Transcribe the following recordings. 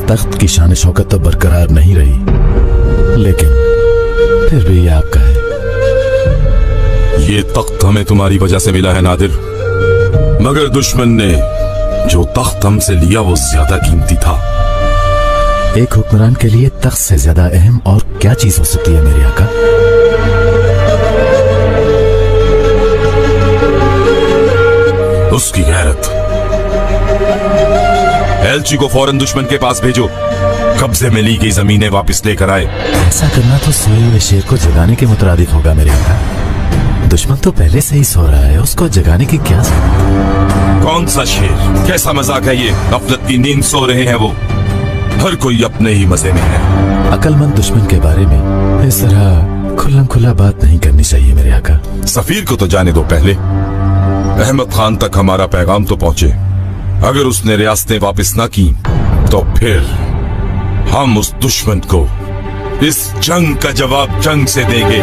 तख्त की शान शौकत तो बरकरार नहीं रही, लेकिन फिर भी ये आपका है। ये तख्त हमें तुम्हारी वजह से मिला है नादिर, मगर दुश्मन ने जो तख्त हमसे लिया वो ज्यादा कीमती था। एक हुक्मरान के लिए तख्त से ज्यादा अहम और क्या चीज हो सकती है मेरे आका? उसकी गैरत। एलची को फौरन दुश्मन के पास भेजो, कब्जे में ली गई जमीनें वापस लेकर आए। ऐसा करना तो सोए हुए शेर को जगाने के मुतरादिफ होगा मेरे आका। दुश्मन तो पहले से ही सो रहा है, उसको जगाने की क्या जरूरत? कौन सा शेर, कैसा मजाक है ये? गफलत की नींद सो रहे हैं वो, हर कोई अपने ही मजे में है। अक्लमंद दुश्मन के बारे में इस तरह खुल्लम खुला बात नहीं करनी चाहिए मेरे आका। सफीर को तो जाने दो पहले, अहमद खान तक हमारा पैगाम तो पहुंचे। अगर उसने रियासतें वापस ना की तो फिर हम उस दुश्मन को इस जंग का जवाब जंग से देंगे।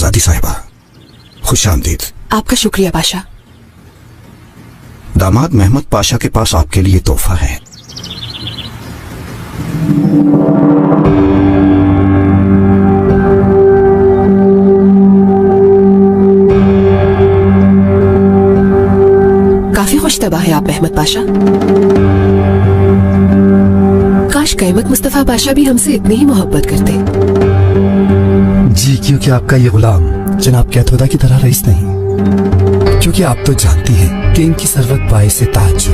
शहजादी साहिबा, खुश आमदीद। आपका शुक्रिया पाशा। दामाद महमद पाशा के पास आपके लिए तोहफा है। काफी खुश तबा है आप अहमद पाशा। काश कैमत मुस्तफा पाशा भी हमसे इतनी ही मोहब्बत करते। जी, क्योंकि आपका ये गुलाम जनाब कैथोदा की तरह रईस नहीं, क्योंकि आप तो जानती हैं कि इनकी सरवत बाइस ताज।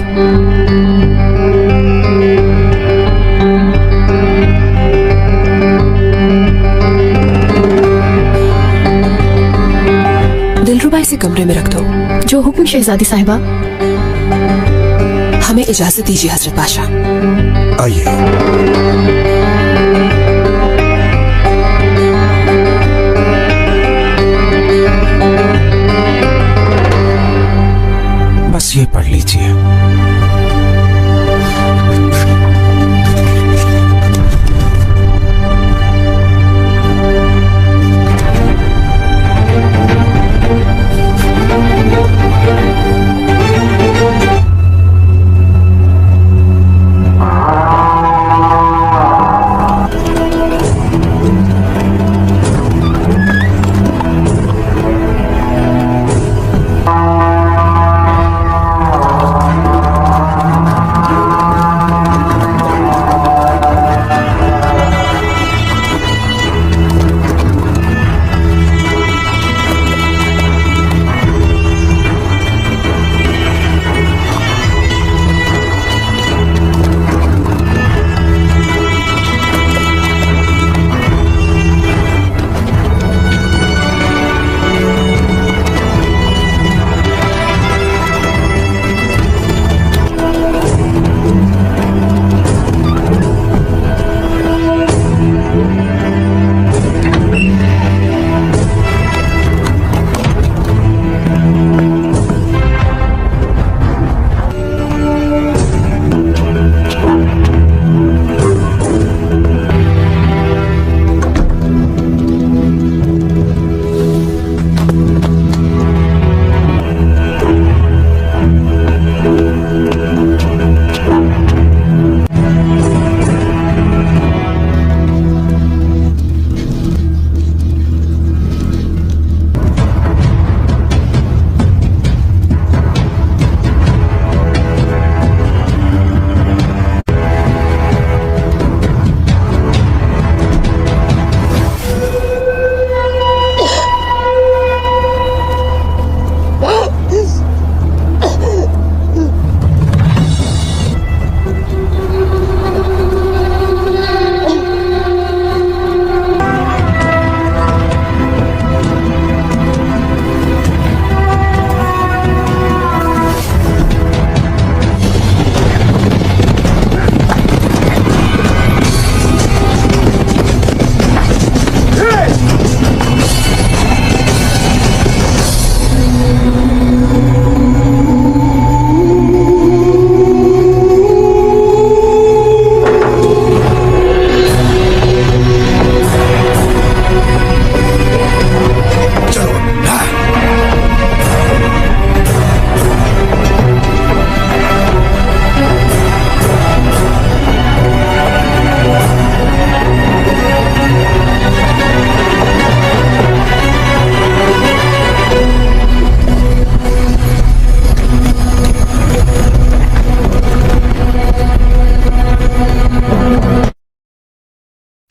दिलरुबा इसे कमरे में रख दो। जो हुक्म शहजादी साहिबा। हमें इजाजत दीजिए हजरत पाशा। आइए। बस ये पढ़ लीजिए।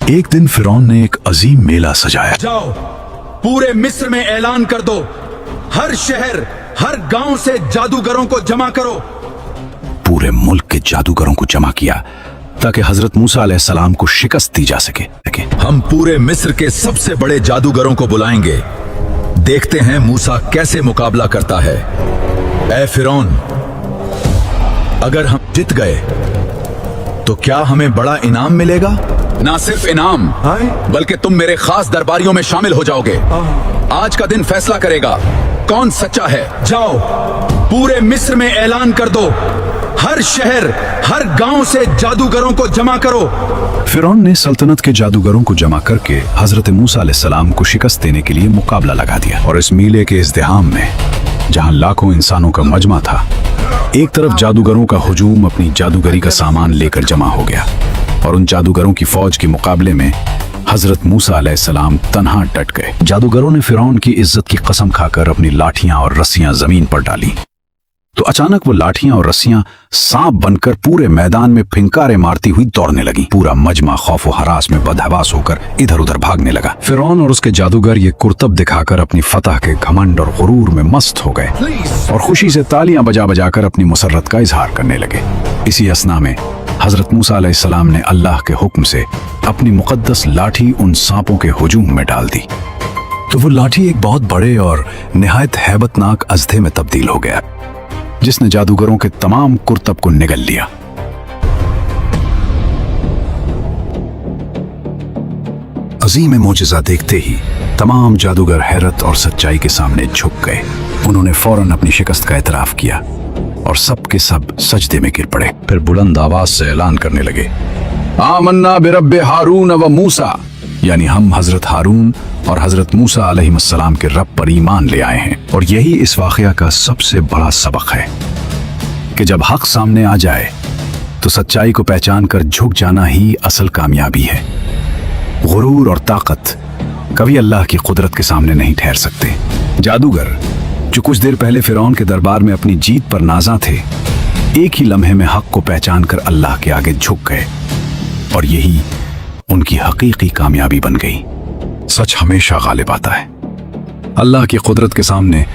एक दिन फिरौन ने एक अजीम मेला सजाया। जाओ, पूरे मिस्र में ऐलान कर दो, हर शहर हर गांव से जादूगरों को जमा करो। पूरे मुल्क के जादूगरों को जमा किया ताकि हजरत मूसा अलैहिस्सलाम को शिकस्त दी जा सके। हम पूरे मिस्र के सबसे बड़े जादूगरों को बुलाएंगे, देखते हैं मूसा कैसे मुकाबला करता है। ऐ फिरौन, अगर हम जीत गए तो क्या हमें बड़ा इनाम मिलेगा? ना सिर्फ इनाम, बल्कि तुम मेरे खास दरबारियों में शामिल हो जाओगे। आज का दिन फैसला करेगा कौन सच्चा है। जाओ, पूरे मिस्र में ऐलान कर दो, हर शहर हर गांव से जादूगरों को जमा करो। फिरौन ने सल्तनत के जादूगरों को जमा करके हजरत मूसा अलैहिस्सलाम को शिकस्त देने के लिए मुकाबला लगा दिया। और इस मीले के इज़्दिहाम में जहां लाखों इंसानों का मजमा था, एक तरफ जादूगरों का हुजूम अपनी जादूगरी का सामान लेकर जमा हो गया और उन जादूगरों की फौज के मुकाबले में हजरत मूसा अलैहिस्सलाम तन्हा डट गए। जादूगरों ने फिरौन की इज्जत की कसम खाकर अपनी लाठियां और रस्सियां जमीन पर डाली तो अचानक वो लाठियां और रस्सियां सांप बनकर पूरे मैदान में फिंकारे मारती हुई दौड़ने लगी। पूरा मजमा खौफ व हरास में बदहवास होकर इधर उधर भागने लगा। फिरौन और उसके जादूगर ये कुर्तब दिखाकर अपनी फतह के घमंड और गुरूर में मस्त हो गए और खुशी से तालियां बजा बजाकर अपनी मुसर्रत का इजहार करने लगे। इसी असना में हजरत मूसा अलैहिस्सलाम ने अल्लाह के हुक्म से अपनी मुकद्दस लाठी उन सांपों के हुजूम में डाल दी तो वो लाठी एक बहुत बड़े और निहायत हैबतनाक अजदे में तब्दील हो गया जिसने जादूगरों के तमाम कुर्तब को निगल लिया। अजीम मोजज़ा देखते ही तमाम जादूगर हैरत और सच्चाई के सामने झुक गए। उन्होंने फौरन अपनी शिकस्त का एतराफ किया और सब के सब सजदे में गिर पड़े। फिर बुलंद आवाज से ऐलान करने लगे, आमन्ना बिरब्बे हारून व मूसा, यानी हम हजरत हारून और हजरत मूसा अलैहिस्सलाम के रब पर ईमान ले आए हैं। और यही इस वाक़या का सबसे बड़ा सबक है कि जब हक सामने आ जाए तो सच्चाई को पहचान कर झुक जाना ही असल कामयाबी है। गुरूर और ताकत कभी अल्लाह की कुदरत के सामने नहीं ठहर सकते। जादूगर जो कुछ देर पहले फिरौन के दरबार में अपनी जीत पर नाज़ा थे, एक ही लम्हे में हक को पहचान कर अल्लाह के आगे झुक गए और यही उनकी हकीकी कामयाबी बन गई। सच हमेशा गालिब आता है। अल्लाह की कुदरत के सामने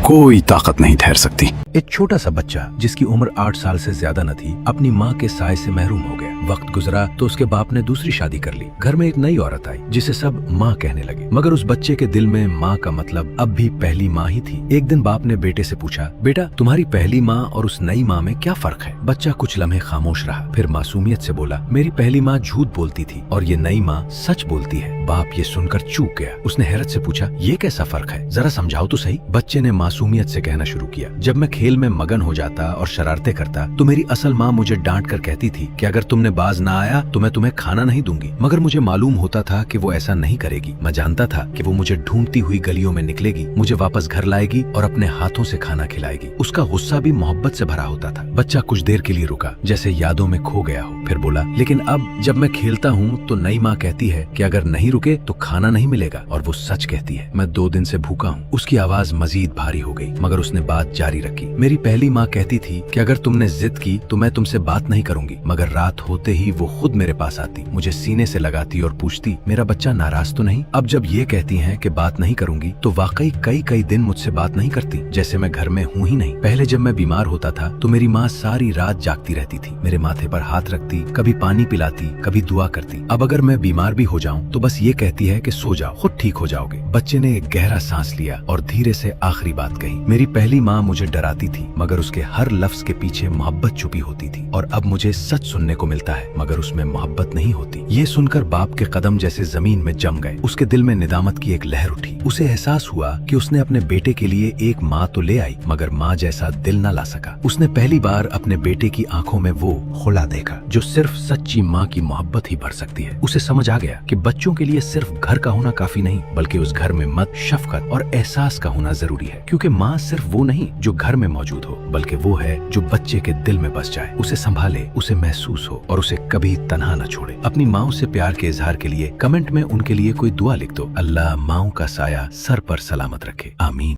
कोई ताकत नहीं ठहर सकती। एक छोटा सा बच्चा जिसकी उम्र 8 साल से ज्यादा न थी, अपनी माँ के साय से महरूम हो गया। वक्त गुजरा तो उसके बाप ने दूसरी शादी कर ली। घर में एक नई औरत आई जिसे सब माँ कहने लगे, मगर उस बच्चे के दिल में माँ का मतलब अब भी पहली माँ ही थी। एक दिन बाप ने बेटे से पूछा, बेटा तुम्हारी पहली माँ और उस नई माँ में क्या फर्क है? बच्चा कुछ लम्हे खामोश रहा, फिर मासूमियत से बोला, मेरी पहली माँ झूठ बोलती थी और ये नई माँ सच बोलती है। बाप ये सुनकर चूक गया। उसने हैरत से पूछा, ये कैसा फर्क है, जरा समझाओ तो सही। बच्चे ने मासूमियत से कहना शुरू किया, जब मैं खेल में मगन हो जाता और शरारतें करता तो मेरी असल माँ मुझे डांट कर कहती थी कि अगर तुमने बाज ना आया तो मैं तुम्हें खाना नहीं दूंगी। मगर मुझे मालूम होता था कि वो ऐसा नहीं करेगी। मैं जानता था कि वो मुझे ढूंढती हुई गलियों में निकलेगी, मुझे वापस घर लाएगी और अपने हाथों से खाना खिलाएगी। उसका गुस्सा भी मोहब्बत से भरा होता था। बच्चा कुछ देर के लिए रुका, जैसे यादों में खो गया हो, फिर बोला, लेकिन अब जब मैं खेलता हूँ तो नई माँ कहती है कि अगर नहीं रुके तो खाना नहीं मिलेगा, और वो सच कहती है। मैं 2 दिन से भूखा हूँ। उसकी आवाज मजीद भारी हो गई, मगर उसने बात जारी रखी। मेरी पहली माँ कहती थी कि अगर तुमने जिद की तो मैं तुमसे बात नहीं करूंगी, मगर रात होते ही वो खुद मेरे पास आती, मुझे सीने से लगाती और पूछती, मेरा बच्चा नाराज तो नहीं? अब जब ये कहती हैं कि बात नहीं करूंगी तो वाकई कई दिन मुझसे बात नहीं करती, जैसे मैं घर में हूँ ही नहीं। पहले जब मैं बीमार होता था तो मेरी माँ सारी रात जागती रहती थी, मेरे माथे पर हाथ रखती, कभी पानी पिलाती, कभी दुआ करती। अब अगर मैं बीमार भी हो जाऊं तो बस ये कहती है कि सो जाओ, खुद ठीक हो जाओगे। बच्चे ने एक गहरा सांस लिया और धीरे से आखिरी बात कही, मेरी पहली माँ मुझे डराती थी, मगर उसके हर लफ्ज के पीछे मोहब्बत छुपी होती थी, और अब मुझे सच सुनने को मिलता है मगर उसमें मोहब्बत नहीं होती। ये सुनकर बाप के कदम जैसे जमीन में जम गए। उसके दिल में निदामत की एक लहर उठी। उसे एहसास हुआ कि उसने अपने बेटे के लिए एक माँ तो ले आई, मगर माँ जैसा दिल न ला सका। उसने पहली बार अपने बेटे की आंखों में वो खुला देखा जो सिर्फ सच्ची माँ की मोहब्बत ही भर सकती है। उसे समझ आ गया कि बच्चों के लिए सिर्फ घर का होना काफी नहीं, बल्कि उस घर में मत, शफकत और एहसास का होना जरूरी है। क्योंकि माँ सिर्फ वो नहीं जो घर में मौजूद हो, बल्कि वो है जो बच्चे के दिल में बस जाए, उसे संभाले, उसे महसूस हो और उसे कभी तन्हा न छोड़े। अपनी माँ से प्यार के इजहार के लिए कमेंट में उनके लिए कोई दुआ लिख दो। अल्लाह माओं का साया सर पर सलामत रखे, आमीन।